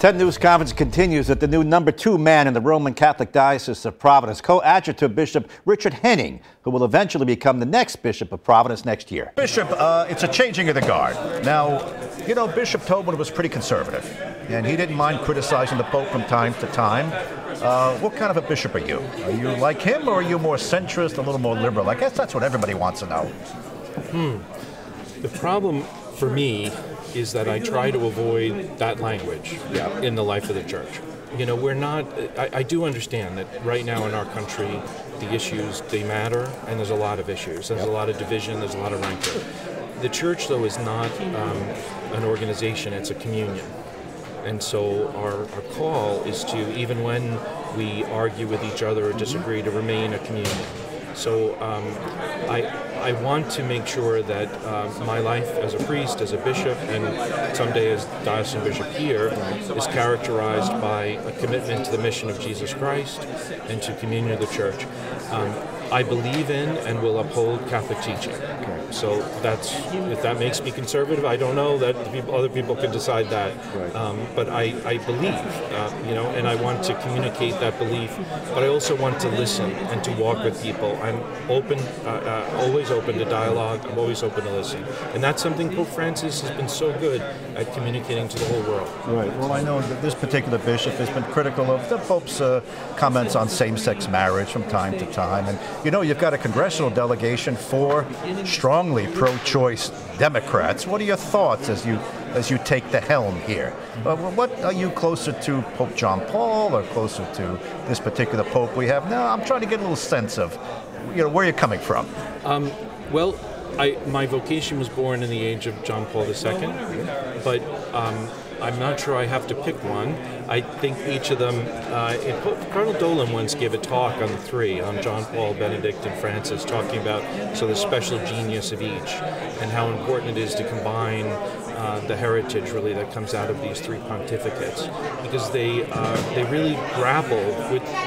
10 News Conference continues with the new #2 man in the Roman Catholic Diocese of Providence, Coadjutor Bishop Richard Henning, who will eventually become the next Bishop of Providence next year. Bishop, it's a changing of the guard. Now, you know, Bishop Tobin was pretty conservative, and he didn't mind criticizing the Pope from time to time. What kind of a bishop are you? Are you like him, or are you more centrist, a little more liberal? I guess that's what everybody wants to know. The problem for me is that I try to avoid that language in the life of the church. You know, we're not, I do understand that right now in our country, the issues, they matter, and there's a lot of issues. There's a lot of division, there's a lot of rancor. The church, though, is not an organization, it's a communion. And so our call is to, even when we argue with each other or disagree, to remain a communion. So I want to make sure that my life as a priest, as a bishop, and someday as diocesan bishop here is characterized by a commitment to the mission of Jesus Christ and to communion of the church. I believe in and will uphold Catholic teaching. So that's, if that makes me conservative, I don't know, that other people can decide that. But I believe, you know, and I want to communicate that belief, but I also want to listen and to walk with people. I'm open, always open to dialogue, I'm always open to listen. And that's something Pope Francis has been so good at communicating to the whole world. Right. Well, I know that this particular bishop has been critical of the Pope's comments on same-sex marriage from time to time. And, you know, you've got a congressional delegation for strongly pro-choice Democrats. What are your thoughts as you take the helm here? What are you closer to Pope John Paul or closer to this particular Pope we have now? I'm trying to get a little sense of, you know, where you're coming from. Well, my vocation was born in the age of John Paul II, but I'm not sure I have to pick one. I think each of them, Cardinal Dolan once gave a talk on the three, on John Paul, Benedict, and Francis, talking about the special genius of each and how important it is to combine the heritage really that comes out of these three pontificates, because they really grapple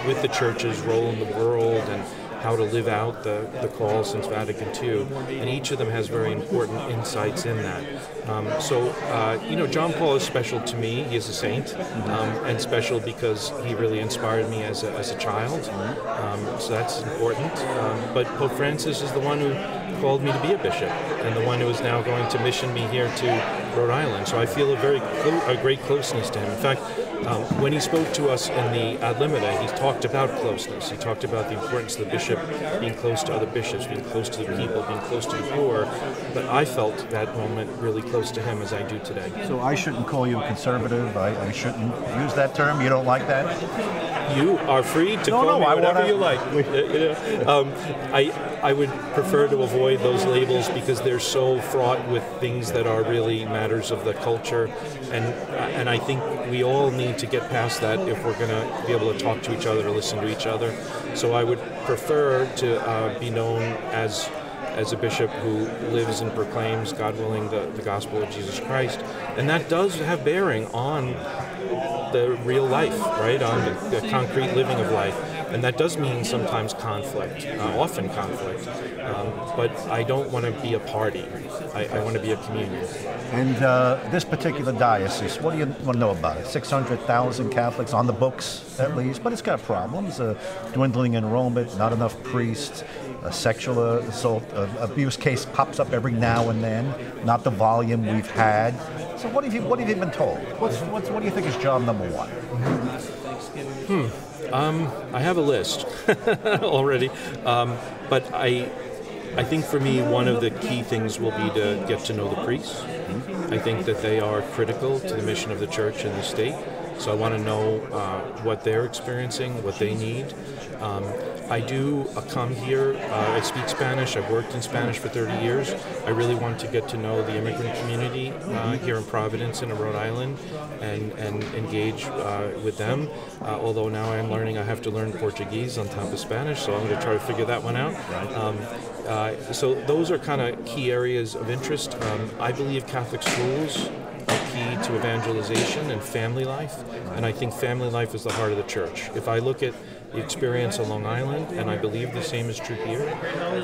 with the Church's role in the world and how to live out the call since Vatican II, and each of them has very important insights in that. You know, John Paul is special to me. He is a saint, and special because he really inspired me as a child, so that's important. But Pope Francis is the one who called me to be a bishop, and the one who is now going to mission me here to Rhode Island. So I feel a great closeness to him. In fact, when he spoke to us in the Ad Limina, he talked about closeness. He talked about the importance of the bishop being close to other bishops, being close to the people, being close to the poor. But I felt that moment really close to him as I do today. So I shouldn't call you conservative. I shouldn't use that term. You don't like that? You are free to call me whatever you like. I would prefer to avoid those labels because they're so fraught with things that are really matters of the culture, and I think we all need to get past that if we're going to be able to talk to each other, to listen to each other. So I would prefer to be known as a bishop who lives and proclaims, God willing, the gospel of Jesus Christ, and that does have bearing on the real life, right, on the concrete living of life. And that does mean sometimes conflict, often conflict, but I don't want to be a party. I want to be a communion. And this particular diocese, what do you want to know about it? 600,000 Catholics on the books, at least, but it's got problems. Dwindling enrollment, not enough priests, a sexual assault, abuse case pops up every now and then, not the volume we've had. So what have you been told? What do you think is job number one? I have a list already, but I think for me one of the key things will be to get to know the priests. I think that they are critical to the mission of the Church and the state, so I want to know what they're experiencing, what they need. I do come here, I speak Spanish, I've worked in Spanish for 30 years. I really want to get to know the immigrant community here in Providence and in Rhode Island and engage with them. Although now I'm learning I have to learn Portuguese on top of Spanish, so I'm going to try to figure that one out. So those are kind of key areas of interest. I believe Catholic schools are key committed to evangelization and family life, and I think family life is the heart of the church. If I look at the experience on Long Island, and I believe the same is true here,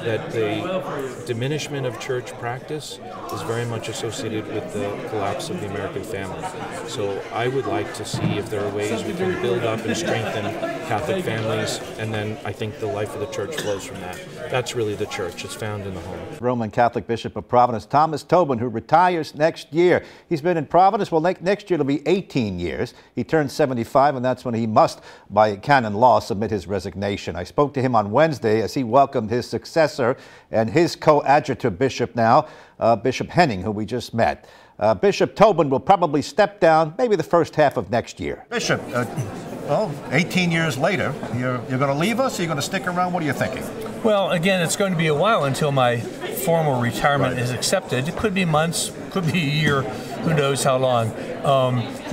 that the diminishment of church practice is very much associated with the collapse of the American family. So I would like to see if there are ways we can build up and strengthen Catholic families, and then I think the life of the church flows from that. That's really the church. It's found in the home. Roman Catholic Bishop of Providence, Thomas Tobin, who retires next year. He's been in Providence, well, next year it'll be 18 years. He turns 75, and that's when he must, by canon law, submit his resignation. I spoke to him on Wednesday as he welcomed his successor and his coadjutor bishop now, Bishop Henning, who we just met. Bishop Tobin will probably step down maybe the first half of next year. Bishop, well, 18 years later, you're going to leave us? Are you going to stick around? What are you thinking? Well, again, it's going to be a while until my formal retirement is accepted. It could be months, could be a year, who knows how long.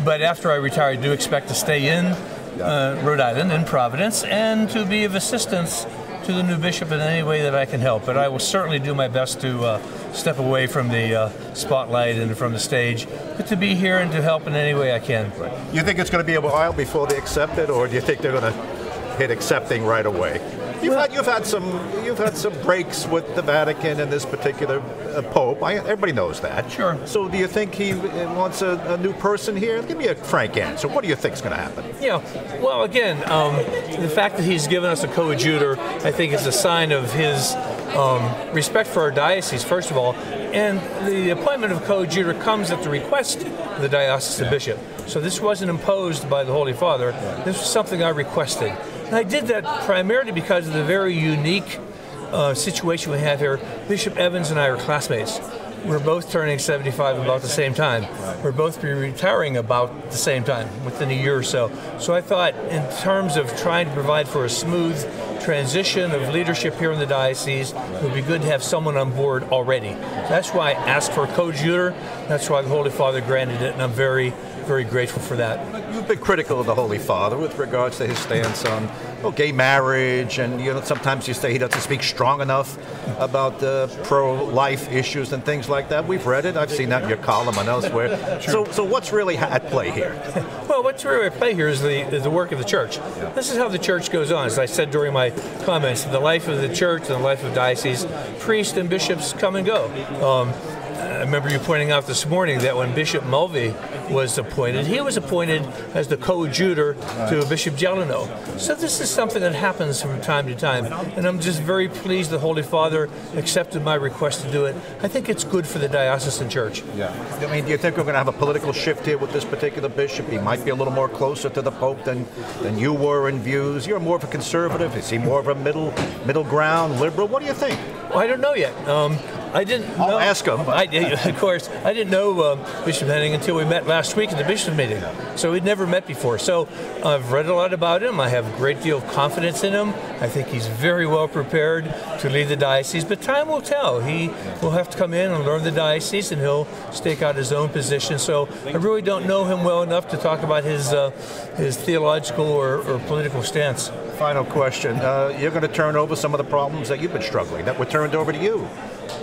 But after I retire, I do expect to stay in Rhode Island, in Providence, and to be of assistance to the new bishop in any way that I can help. But I will certainly do my best to step away from the spotlight and from the stage, but to be here and to help in any way I can. You think it's going to be a while before they accept it, or do you think they're going to hit accepting right away? You've had some breaks with the Vatican and this particular Pope. Everybody knows that. Sure. So do you think he wants a new person here? Give me a frank answer. What do you think is going to happen? Yeah. Well, again, the fact that he's given us a coadjutor, I think, is a sign of his respect for our diocese, first of all. And the appointment of coadjutor comes at the request of the diocesan bishop. So this wasn't imposed by the Holy Father. This was something I requested. And I did that primarily because of the very unique situation we have here. Bishop Evans and I are classmates. We're both turning 75 about the same time. We're both retiring about the same time, within a year or so. So I thought, in terms of trying to provide for a smooth transition of leadership here in the diocese, it would be good to have someone on board already. That's why I asked for a coadjutor. That's why the Holy Father granted it, and I'm very, very grateful for that. You've been critical of the Holy Father with regards to his stance on gay marriage, and sometimes you say he doesn't speak strong enough about pro-life issues and things like that. We've read it. I've seen that in your column and elsewhere. Sure. So what's really at play here? Well, what's really at play here is the work of the church. Yeah. This is how the church goes on. As I said during my comments, the life of the church and the life of diocese, priests and bishops come and go. I remember you pointing out this morning that when Bishop Mulvey was appointed, he was appointed as the coadjutor to Bishop Gelino. So this is something that happens from time to time, and I'm just very pleased the Holy Father accepted my request to do it. I think it's good for the diocesan church. Yeah. I mean, do you think we're going to have a political shift here with this particular bishop? He might be a little more closer to the Pope than you were in views. You're more of a conservative. Is he more of a middle ground, liberal? What do you think? Well, I don't know yet. I didn't know. I'll ask him. Of course, I didn't know Bishop Henning until we met last week at the bishop meeting. So we'd never met before. So I've read a lot about him. I have a great deal of confidence in him. I think he's very well prepared to lead the diocese. But time will tell. He will have to come in and learn the diocese, and he'll stake out his own position. So I really don't know him well enough to talk about his theological or political stance. Final question. You're going to turn over some of the problems that you've been struggling, that were turned over to you.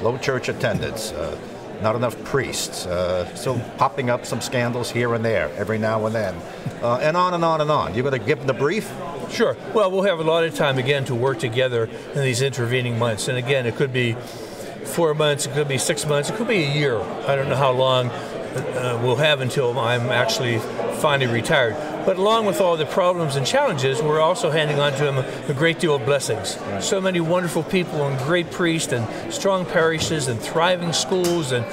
Low church attendance, not enough priests, still popping up some scandals here and there every now and then, and on and on and on. You're going to give them the brief? Sure. Well, we'll have a lot of time, again, to work together in these intervening months. And again, it could be 4 months, it could be 6 months, it could be a year. I don't know how long we'll have until I'm actually finally retired. But along with all the problems and challenges, we're also handing on to him a great deal of blessings. Right. So many wonderful people and great priests and strong parishes and thriving schools and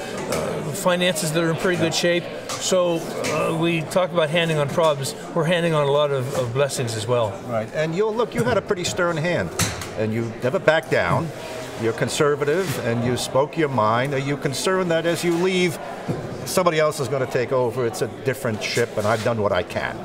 finances that are in pretty good shape. So we talk about handing on problems. We're handing on a lot of blessings as well. Right. And you had a pretty stern hand, and you never backed down. You're conservative, and you spoke your mind. Are you concerned that as you leave, somebody else is going to take over? It's a different ship, and I've done what I can.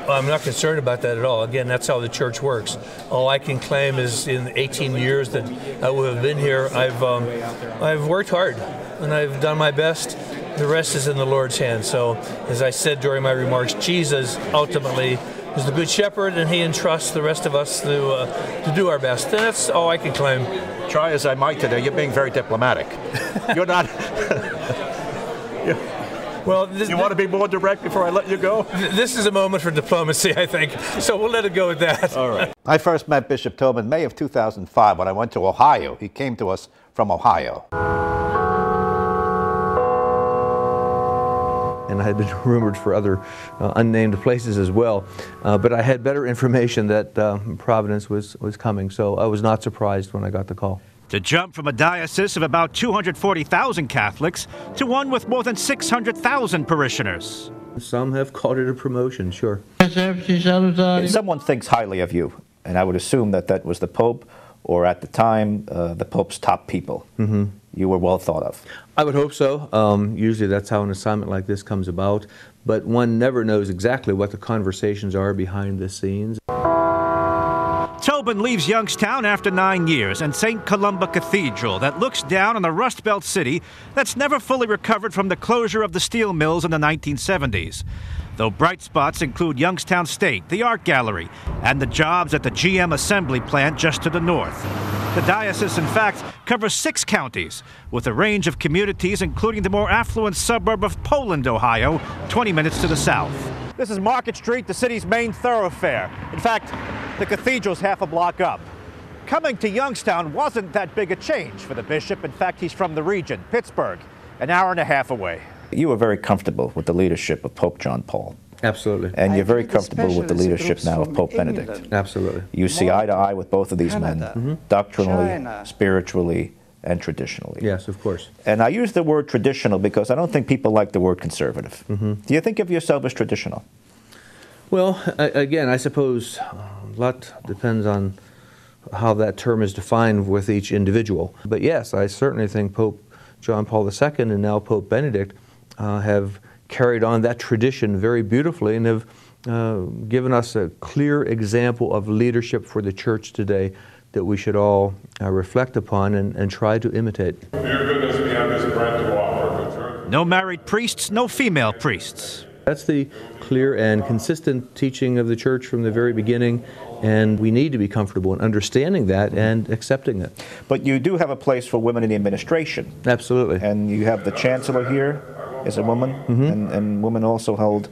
I'm not concerned about that at all. Again, that's how the church works. All I can claim is in 18 years that I will have been here, I've worked hard, and I've done my best. The rest is in the Lord's hands. So, as I said during my remarks, Jesus ultimately is the good shepherd, and he entrusts the rest of us to do our best. And that's all I can claim. Try as I might today, you're being very diplomatic. You're not. Well, You want to be more direct before I let you go? This is a moment for diplomacy, I think. So we'll let it go at that. All right. I first met Bishop Tobin May of 2005 when I went to Ohio. He came to us from Ohio. And I had been rumored for other unnamed places as well. But I had better information that Providence was coming, so I was not surprised when I got the call. To jump from a diocese of about 240,000 Catholics to one with more than 600,000 parishioners. Some have called it a promotion, sure. Someone thinks highly of you, and I would assume that that was the Pope, or at the time, the Pope's top people. Mm-hmm. You were well thought of. I would hope so. Usually that's how an assignment like this comes about, but one never knows exactly what the conversations are behind the scenes. Tobin leaves Youngstown after 9 years, and St. Columba Cathedral that looks down on the Rust Belt city that's never fully recovered from the closure of the steel mills in the 1970s. Though bright spots include Youngstown State, the Art Gallery, and the jobs at the GM assembly plant just to the north. The diocese, in fact, covers 6 counties, with a range of communities including the more affluent suburb of Poland, Ohio, 20 minutes to the south. This is Market Street, the city's main thoroughfare. In fact, the cathedral's half a block up. Coming to Youngstown wasn't that big a change for the bishop. In fact, he's from the region, Pittsburgh, an hour and a half away. You were very comfortable with the leadership of Pope John Paul. Absolutely. And you're very comfortable with the leadership now of Pope Benedict. Absolutely. You see eye to eye with both of these men, doctrinally, spiritually, and traditionally. Yes, of course. And I use the word traditional because I don't think people like the word conservative. Do you think of yourself as traditional? Well, again, I suppose a lot depends on how that term is defined with each individual. But yes, I certainly think Pope John Paul II and now Pope Benedict have carried on that tradition very beautifully and have given us a clear example of leadership for the church today that we should all reflect upon and try to imitate. Dear goodness, we have this bread to offer the church. No married priests, no female priests. That's the clear and consistent teaching of the church from the very beginning, and we need to be comfortable in understanding that and accepting it. But you do have a place for women in the administration. Absolutely. And you have the chancellor here as a woman, and women also hold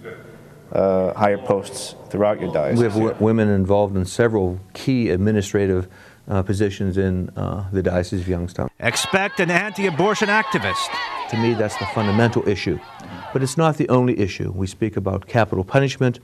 higher posts throughout your diocese. We have women involved in several key administrative positions in the Diocese of Youngstown. Expect an anti-abortion activist. To me, that's the fundamental issue. But it's not the only issue. We speak about capital punishment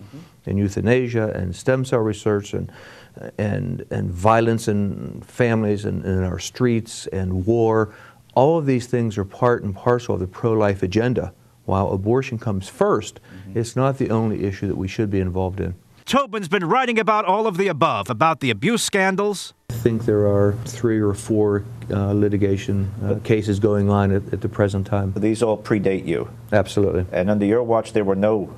and euthanasia and stem cell research and violence in families and in our streets and war. All of these things are part and parcel of the pro-life agenda. While abortion comes first, it's not the only issue that we should be involved in. Tobin's been writing about all of the above, about the abuse scandals. I think there are 3 or 4 litigation cases going on at the present time. These all predate you. Absolutely. And under your watch, there were no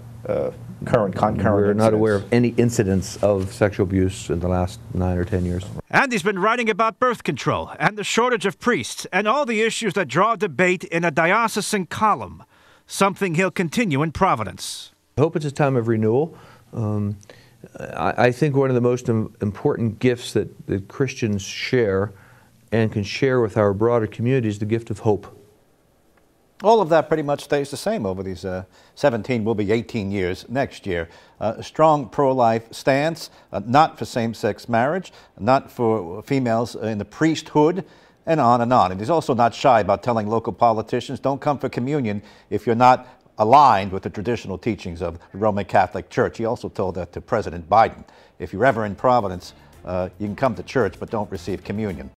concurrent We're not incidents. aware of any incidents of sexual abuse in the last 9 or 10 years. And he's been writing about birth control and the shortage of priests and all the issues that draw debate in a diocesan column, something he'll continue in Providence. I hope it's a time of renewal. I think one of the most important gifts that Christians share and can share with our broader community is the gift of hope. All of that pretty much stays the same over these 17, will be 18 years next year. A strong pro-life stance, not for same-sex marriage, not for females in the priesthood, and on and on. And he's also not shy about telling local politicians, don't come for communion if you're not aligned with the traditional teachings of the Roman Catholic Church. He also told that to President Biden. If you're ever in Providence, you can come to church, but don't receive communion.